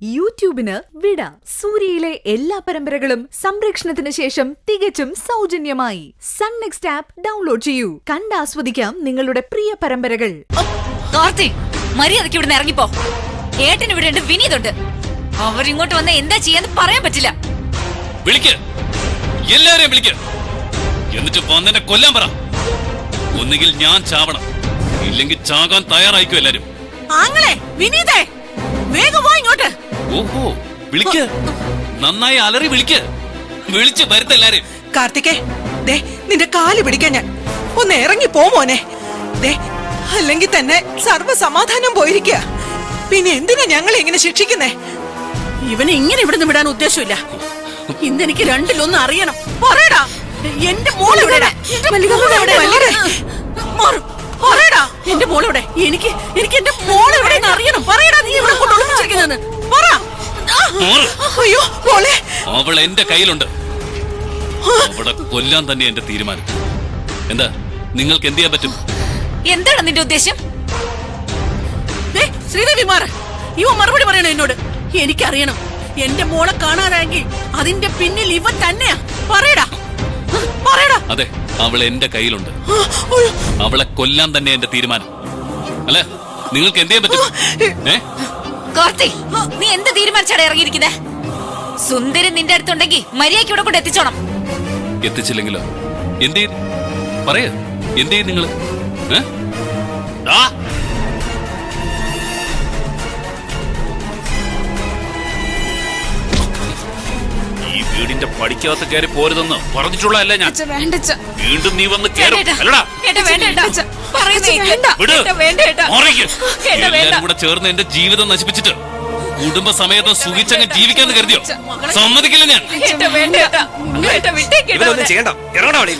യൂട്യൂബിന് വിട. സൂര്യയിലെ എല്ലാ പരമ്പരകളും സംരക്ഷണത്തിന് ശേഷം തികച്ചും സൗജന്യമായി സൺ നെക്സ്റ്റ് ആപ്പ് ഡൗൺലോഡ് ചെയ്യൂ. കണ്ടാസ്വദിക്കാം നിങ്ങളുടെ പ്രിയ പരമ്പരകൾ. കാർത്തിക്, മര്യാദയ്ക്ക് ഇവിടുന്ന് ഇറങ്ങിപ്പോ. ഏട്ടന് ഇവിടെ ഉണ്ട്, വിനീതുണ്ട്. അവരിങ്ങോട്ട് വന്ന എന്താ ചെയ്യാന്ന് പറയാൻ പറ്റില്ല. വിളിക്ക്, എല്ലാരെയും വിളിക്ക്. എന്നിട്ട് വന്നെന്നെ കൊല്ലാൻ പറ. ഒന്നുകിൽ ഞാൻ ചാവണം, ഇല്ലെങ്കിൽ ചാകാൻ തയ്യാറായിക്കും എല്ലാരും. ആങ്ങളെ, വിനീതേ, വേഗം വാ ഇങ്ങോട്ട്. ഓഹോ, വിളിക്ക്, നന്നായി അലറി വിളിക്ക്. വിളിച്ച് വരുത്ത എല്ലാരെയും. കാർത്തികേ, ദേ നിന്റെ കാല് പിടിക്കാൻ ഞാൻ. ഒന്ന് ഇറങ്ങി പോ മോനെ. ദേ, അല്ലെങ്കിൽ തന്നെ സർവ്വ സമാധാനം പോയിരിക്കുക. പിന്നെ എന്തിനാ ഞങ്ങളെ ഇങ്ങനെ ശിക്ഷിക്കുന്നേ? ഇവനെ ഇങ്ങനെ ഇവിടുന്ന് വിടാൻ ഉദ്ദേശമില്ല. ഇന്നെനിക്ക് രണ്ടിലൊന്നും അറിയണം. പറയടാ, എന്റെ മോളെവിടെടാ? എന്റെ മോളെവിടെ? എനിക്ക് എന്റെ മോളെവിടെ അറിയണം. പറയടാ, നീ ഇവിടെ കൊണ്ട് ഒളിപ്പിച്ചിരിക്കുന്നെന്ന് പറ. അയ്യോ മോളെ, അവൾ എന്റെ കയ്യിലുണ്ട്. അവളെ കൊല്ലാൻ തന്നെ എന്റെ തീരുമാനം. എന്താ, നിങ്ങൾക്ക് എന്ത് ചെയ്യാൻ പറ്റും? എന്താണ് നിന്റെ ഉദ്ദേശം? ശ്രീദേവി മാറ, ഇവ മറുപടി പറയണം എന്നോട്. എനിക്കറിയണം, എന്റെ മോളെ കാണാനായെങ്കിൽ അതിന്റെ പിന്നിൽ ഇവ തന്നെയാ. പറയടാ, പറയടാ. അതെ, അവൾ എന്റെ കയ്യിലുണ്ട്. അവളെ കൊല്ലാൻ തന്നെ എന്റെ തീരുമാനം. അല്ല, നിങ്ങൾക്ക് എന്ത് ചെയ്യാൻ പറ്റും? കാർത്തിക്, നീ എന്ത് തീരുമാനിച്ചാണ് ഇറങ്ങിയിരിക്കുന്നേ? സുന്ദരൻ നിന്റെ അടുത്തുണ്ടെങ്കിൽ മര്യാദയ്ക്ക് ഇവിടെ കൊണ്ട് എത്തിച്ചോണം. എത്തിച്ചില്ലെങ്കിലോ? എന്ത് ചെയ്യും? പറയൂ, എന്ത് ചെയ്യും നിങ്ങള്? ഈ വീടിന്റെ പടിക്കകത്ത് കയറി പോരുതെന്ന് പറഞ്ഞിട്ടുള്ളതല്ല ഞാൻ. വീണ്ടും നീ വന്ന് കയറും. എല്ലാരും കൂടെ ചേർന്ന് എന്റെ ജീവിതം നശിപ്പിച്ചിട്ട് കുടുംബസമേതം സുഖിച്ചങ്ങ് ജീവിക്കാന്ന് കരുതിയോ? സമ്മതിക്കില്ല ഞാൻ. ഇതൊന്നും ചെയ്യണ്ട. ഇറങ്ങണ വഴിയിൽ.